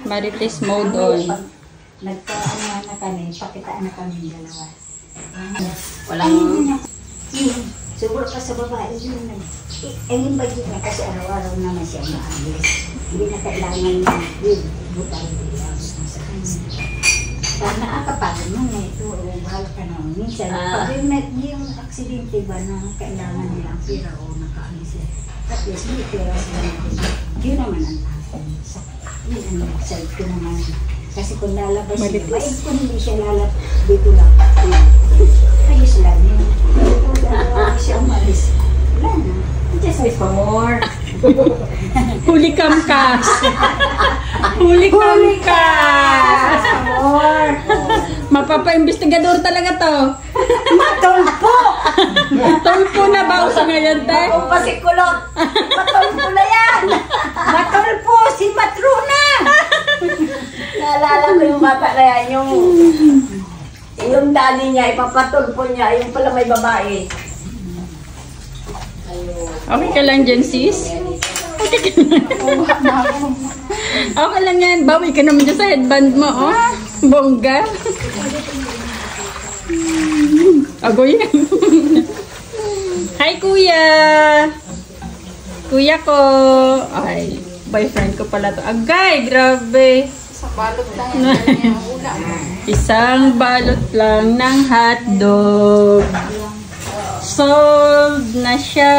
Marites mode on. Nagkaano na kami, pakitaan na kami dalawa. Walang... Siguro pa sa babae yun. Ayun ba yun na kasi araw-araw naman siya maalis. Hindi na kailangan yun. Butang diyan sa kanya. Pag nakakapagod mo na ito, bahal ka na. Minsan, pag yung aksidente ba na kailangan nilang pera o nakaalis siya. At least, may pera sila natin. Yun naman ang akin. Yun ang side ko naman. Kasi kung lalabas siya, maig kung hindi siya lalabas, dito lang. Ayos lang yun. Siya umalis. Wala na. Just wait for more. Huli kamkas! Huli kamkas! More. Mapapa-investigador talaga to. Matulpo! Tulpo na ba sa ngayon, te? Kung pasikulot, matulpo na yan! Matulpo! Si Matruna! Naalala ko yung bata na yan, yung daddy niya, ipapatulpo niya, yung pala may babae. Okay ka lang dyan, sis? Okay ka lang. Okay lang yan. Bawi ka naman dyan sa headband mo, oh. Bongga. Agoy yan. Hi, kuya! Kuya ko! Ay, boyfriend ko pala to. Agay, grabe! Isang balot lang yan. Isang balot lang ng hotdog. Sold na siya.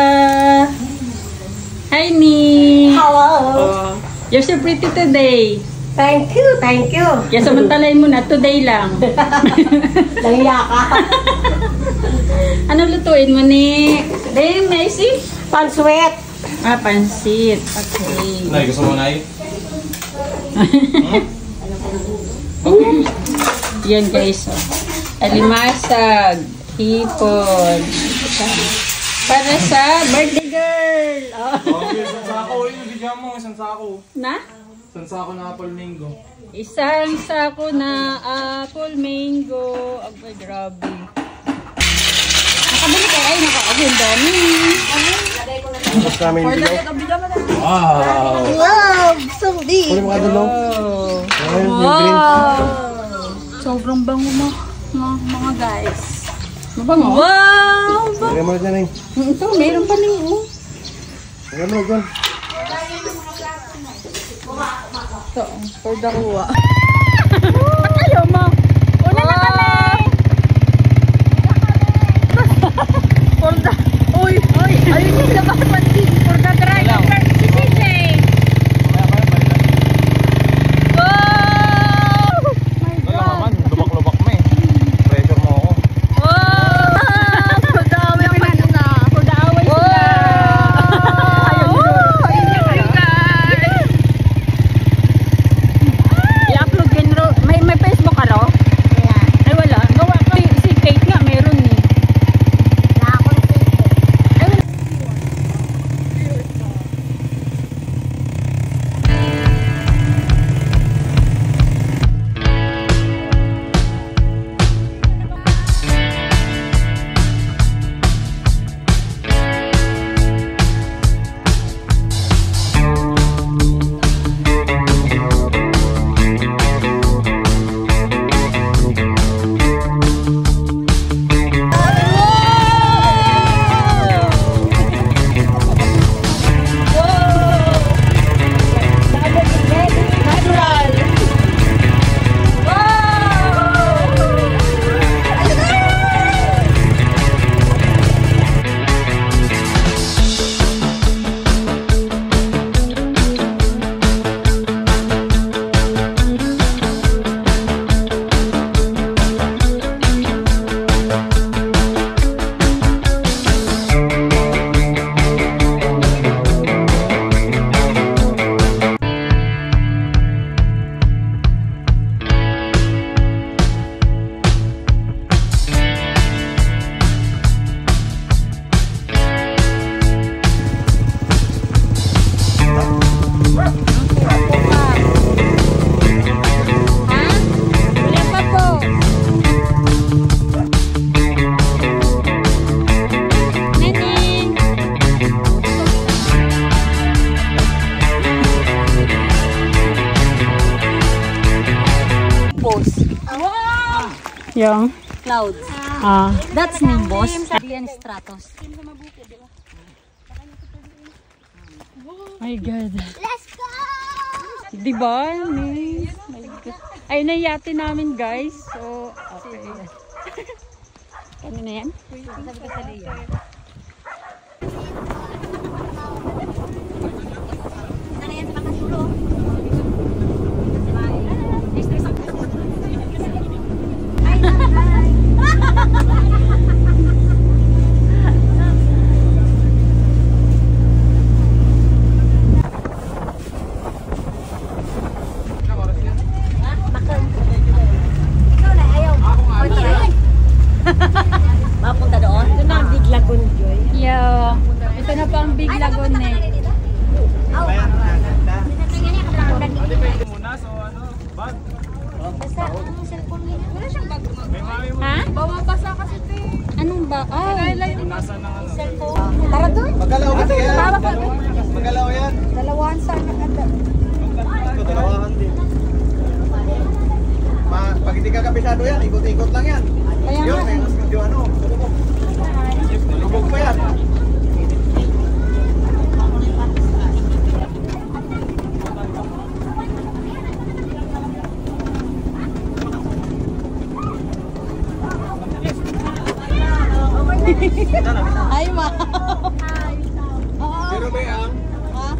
Hi, Ni. Hello. Oh, you're so pretty today. Thank you, thank you. Kaya samantalain mo na, today lang. Daya ka. Ano lutuin mo, Ni? Today, Macy? Panswet. Ah, pansit. Okay. Nay, gusto mo, Nay? Yan, guys. Oh. Alimasag. Hipon. Para sa birthday girl. Oh. Okay, isang sako. Yung bigyan mo, isang sako. Na? Isang sako na apple mango. Isang sako na apple mango. Ay, grabe. Nakabili kayo. Ay, nakakabili. Dami. Tapos namin yung bigaw. Wow! Wow, so big. Pwede mo ka dalaw? Wow! Sobrang bango mo, mga guys. Mabango? Wow! Lagyan mo na dyan, Nay. Ito, mayroon pa rin. Lagyan mo na dyan. Ito, for the kuha. Ba't ayaw mo? Una na kami! For the... Uy! Ayun yung labas pati. For the driver. Si DJ! Wow! My Wala God! naman, lubak-lubak mo eh. Pressure mo ako. Wow! For the away sila. For the away sila. Ayun, ayun guys! Yung? Clouds. Ah. That's Nimbus. Yan Stratos. My God. Let's go! Diba? Nice. My God. Ay, nayati namin guys. So, okay. Ano na yan? Mapunta doon? Ito na ang Big Lagoon, Joy. Yeah. Ito na pa ang Big Lagoon eh. Ha? Bumabasa kasi ito eh. Anong ba? Ay. Tara doon. Magalaw kasi yan. Magalaw yan. Dalawahan sana kada. Ito, dalawahan din. Pag hindi ka kabisado yan, ikot-ikot lang yan. Kaya Yun, nga. may mas medyo ano. Lubog pa yan. Ay, ma. Pero ba yan?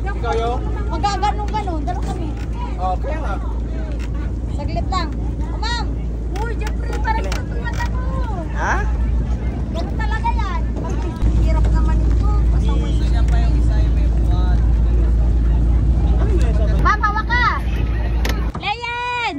Ikaw yung? Magaganon-ganon. Dalo kami. Oh, kaya nga. Saglit lang. Oh, ma'am. Uy, Jeffrey, parang mata mo. Ha? Ganun talaga yan. Hirap naman ito. Pasaway. Ma'am, hawak ka. Leyan!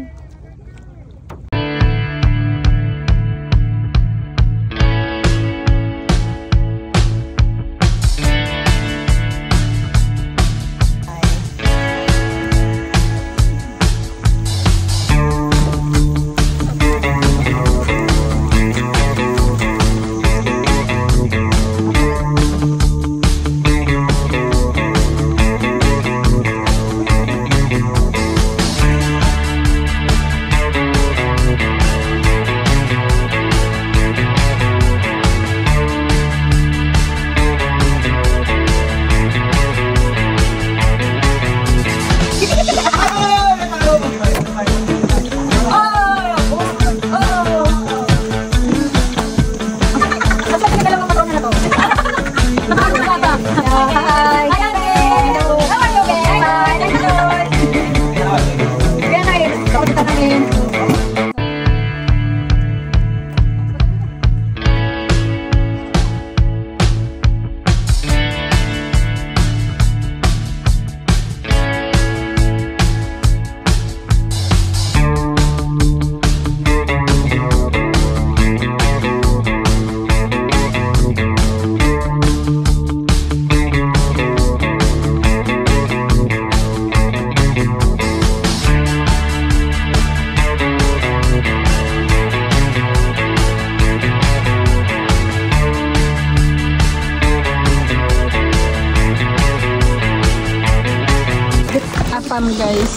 Apam guys.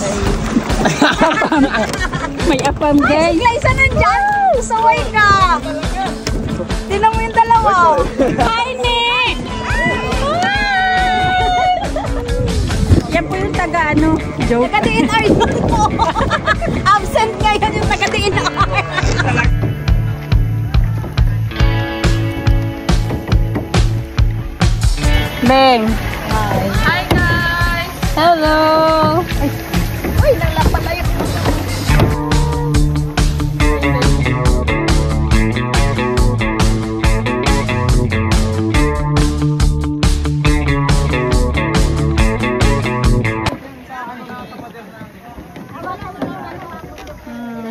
Apam. May apam guys. Isa nandyan. Saway ka. Tinan mo yung dalawa. Hi, Nick! Yan po yung taga ano, joke. Taga-DNR yun po. Absent ngayon yung taga-DNR. Beng. Hi guys! Hello. Uy, nalapalayo.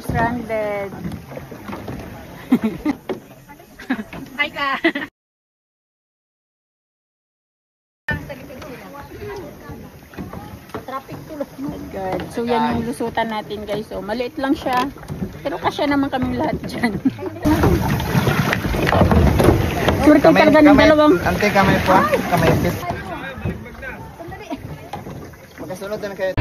Stranded. Hi ka! Traffic tuloy. Oh my God. So yan yung lusutan natin guys. So maliit lang siya. Pero kasya naman kami lahat dyan. Swerte talaga ng dalawang. Ante, kamay po. Kamay fist. Magkasunod na kayo.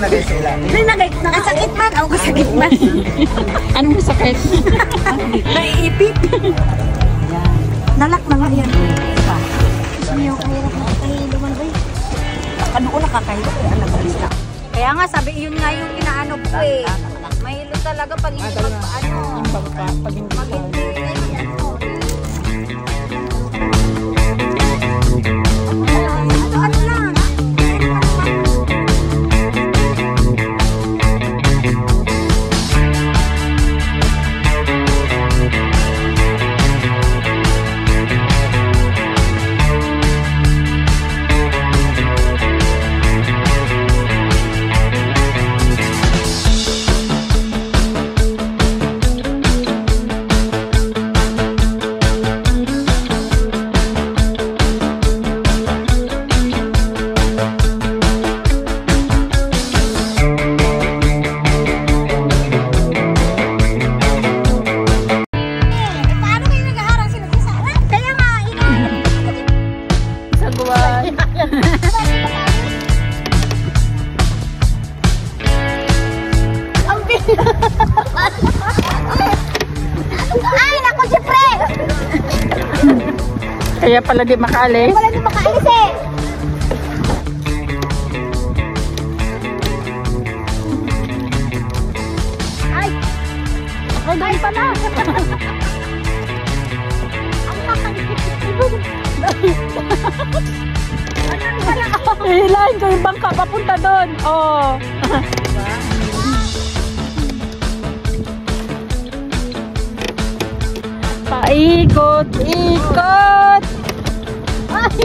Nilalagay sa ilalim. Nakasakit man. Ako kasakit man. Anong masakit? Naiipit. Nalak na nga yan. Gusto niyo kahirap na kahilo man ba? Ano ko nakakahilo? Kaya nga sabi yun nga yung inaano ko eh. Mahilo talaga pag hindi magpaano. Pag hindi ano lang. Ay, naku, siyempre! Kaya pala di makaalis. Wala din makaalis eh! Ay! Ako doon pala! Ang Hilahin ko yung bangka papunta doon. Oh. Paikot, ikot. Ay.